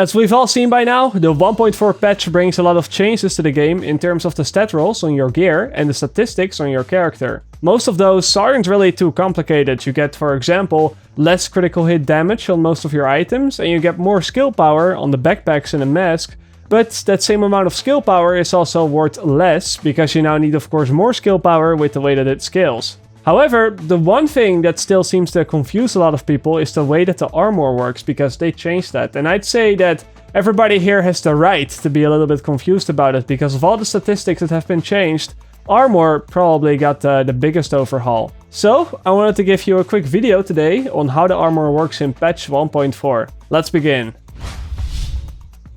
As we've all seen by now, the 1.4 patch brings a lot of changes to the game in terms of the stat rolls on your gear and the statistics on your character. Most of those aren't really too complicated. You get, for example, less critical hit damage on most of your items, and you get more skill power on the backpacks and the mask, but that same amount of skill power is also worth less, because you now need of course more skill power with the way that it scales. However, the one thing that still seems to confuse a lot of people is the way that the armor works, because they changed that. And I'd say that everybody here has the right to be a little bit confused about it, because of all the statistics that have been changed, armor probably got the biggest overhaul. So, I wanted to give you a quick video today on how the armor works in patch 1.4. Let's begin.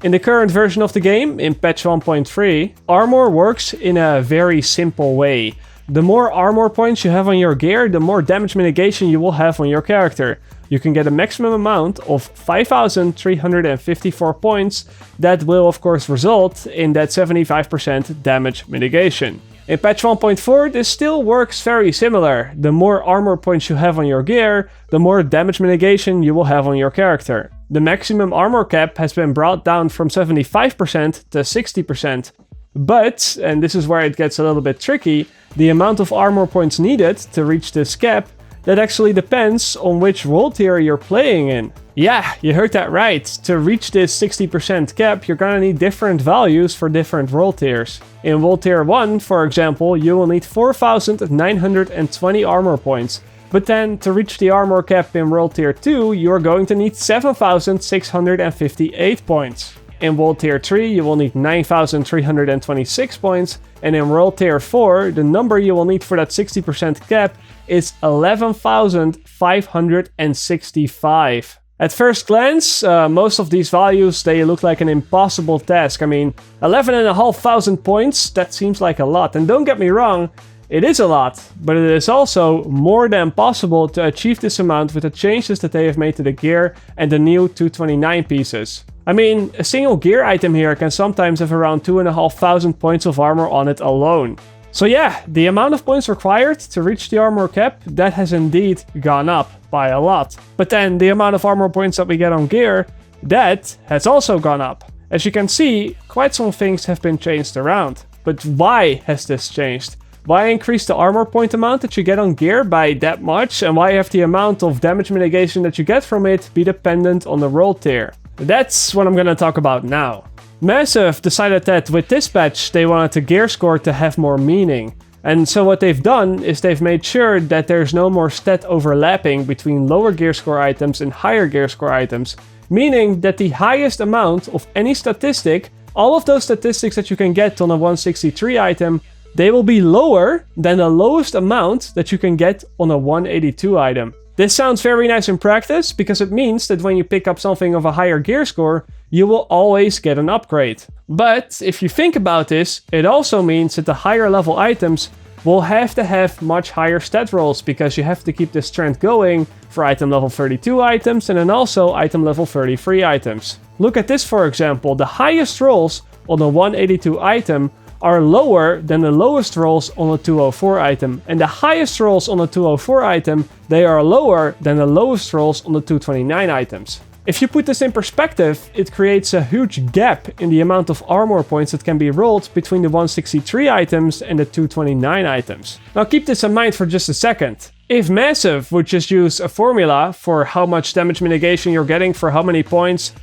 In the current version of the game, in patch 1.3, armor works in a very simple way. The more armor points you have on your gear, the more damage mitigation you will have on your character. You can get a maximum amount of 5,354 points that will of course result in that 75% damage mitigation. In patch 1.4, this still works very similar. The more armor points you have on your gear, the more damage mitigation you will have on your character. The maximum armor cap has been brought down from 75% to 60%. But, and this is where it gets a little bit tricky, the amount of armor points needed to reach this cap, that actually depends on which role tier you're playing in. Yeah, you heard that right. To reach this 60% cap, you're gonna need different values for different role tiers. In role tier 1, for example, you will need 4,920 armor points. But then, to reach the armor cap in role tier 2, you are going to need 7,658 points. In World Tier 3, you will need 9,326 points, and in World Tier 4, the number you will need for that 60% cap is 11,565. At first glance, most of these values, they look like an impossible task. I mean, 11,500 points, that seems like a lot. And don't get me wrong, it is a lot, but it is also more than possible to achieve this amount with the changes that they have made to the gear and the new 229 pieces. I mean, a single gear item here can sometimes have around 2,500 points of armor on it alone. So yeah, the amount of points required to reach the armor cap, that has indeed gone up by a lot. But then the amount of armor points that we get on gear, that has also gone up. As you can see, quite some things have been changed around. But why has this changed? Why increase the armor point amount that you get on gear by that much, and why have the amount of damage mitigation that you get from it be dependent on the role tier? That's what I'm gonna talk about now. Massive decided that with this patch they wanted the gear score to have more meaning. And so what they've done is they've made sure that there's no more stat overlapping between lower gear score items and higher gear score items. Meaning that the highest amount of any statistic, all of those statistics that you can get on a 163 item, they will be lower than the lowest amount that you can get on a 182 item. This sounds very nice in practice, because it means that when you pick up something of a higher gear score, you will always get an upgrade. But if you think about this, it also means that the higher level items will have to have much higher stat rolls, because you have to keep this trend going for item level 32 items and then also item level 33 items. Look at this for example, the highest rolls on a 182 item are lower than the lowest rolls on a 204 item, and the highest rolls on a 204 item, they are lower than the lowest rolls on the 229 items. If you put this in perspective, it creates a huge gap in the amount of armor points that can be rolled between the 163 items and the 229 items. Now keep this in mind for just a second. If Massive would just use a formula for how much damage mitigation you're getting for how many points,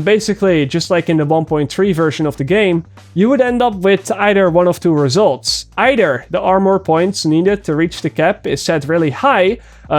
basically just like in the 1.3 version of the game, you would end up with either one of two results. Either the armor points needed to reach the cap is set really high,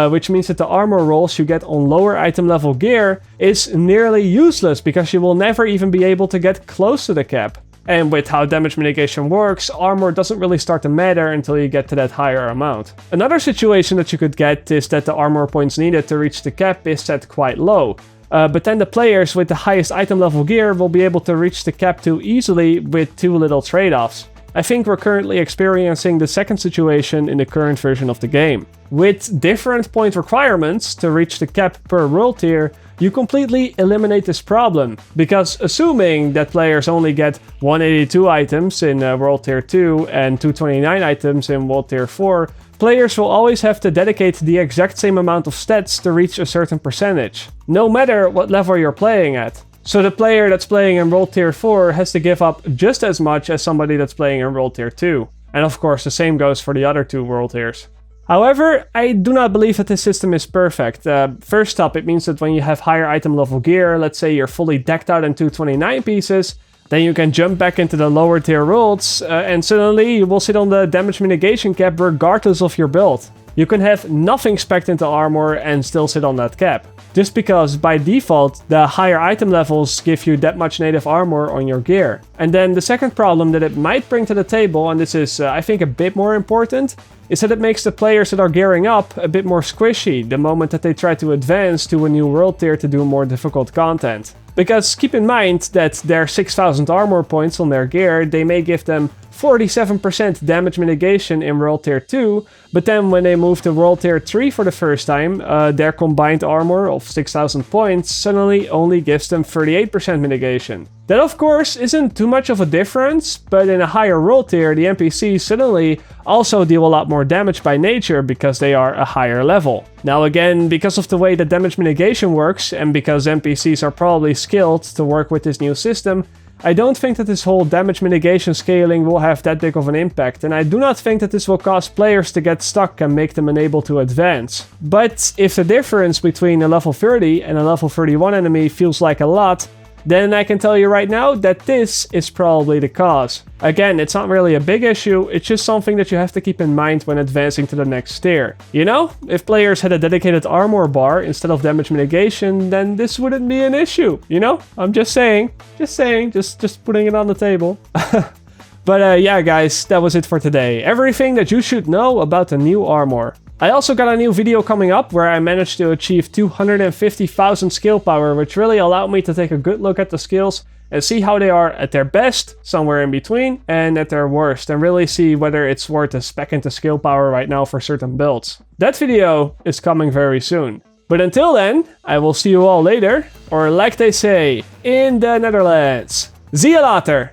which means that the armor rolls you get on lower item level gear is nearly useless, because you will never even be able to get close to the cap. And with how damage mitigation works, armor doesn't really start to matter until you get to that higher amount. Another situation that you could get is that the armor points needed to reach the cap is set quite low. But then the players with the highest item level gear will be able to reach the cap too easily with too little trade-offs. I think we're currently experiencing the second situation in the current version of the game. With different point requirements to reach the cap per world tier, you completely eliminate this problem, because assuming that players only get 182 items in World Tier 2 and 229 items in World Tier 4, players will always have to dedicate the exact same amount of stats to reach a certain percentage, no matter what level you're playing at. So the player that's playing in World Tier 4 has to give up just as much as somebody that's playing in World Tier 2. And of course the same goes for the other 2 world tiers. However, I do not believe that this system is perfect. First up, it means that when you have higher item level gear, let's say you're fully decked out in 229 pieces, then you can jump back into the lower tier worlds, and suddenly you will sit on the damage mitigation cap regardless of your build. You can have nothing spec'd into armor and still sit on that cap. Just because by default, the higher item levels give you that much native armor on your gear. And then the second problem that it might bring to the table, and this is I think a bit more important, is that it makes the players that are gearing up a bit more squishy the moment that they try to advance to a new world tier to do more difficult content. Because keep in mind that their 6000 armor points on their gear, they may give them 47% damage mitigation in World Tier 2, but then when they move to World Tier 3 for the first time, their combined armor of 6000 points suddenly only gives them 38% mitigation. That of course isn't too much of a difference, but in a higher world tier the NPCs suddenly also deal a lot more damage by nature because they are a higher level. Now again, because of the way that damage mitigation works, and because NPCs are probably skilled to work with this new system, I don't think that this whole damage mitigation scaling will have that big of an impact, and I do not think that this will cause players to get stuck and make them unable to advance. But if the difference between a level 30 and a level 31 enemy feels like a lot, then I can tell you right now that this is probably the cause. Again, it's not really a big issue, it's just something that you have to keep in mind when advancing to the next tier. You know, if players had a dedicated armor bar instead of damage mitigation, then this wouldn't be an issue, you know? I'm just saying, just putting it on the table. But yeah guys, that was it for today. Everything that you should know about the new armor. I also got a new video coming up where I managed to achieve 250,000 skill power, which really allowed me to take a good look at the skills and see how they are at their best, somewhere in between, and at their worst, and really see whether it's worth a spec into skill power right now for certain builds. That video is coming very soon. But until then, I will see you all later, or like they say in the Netherlands, zie je later!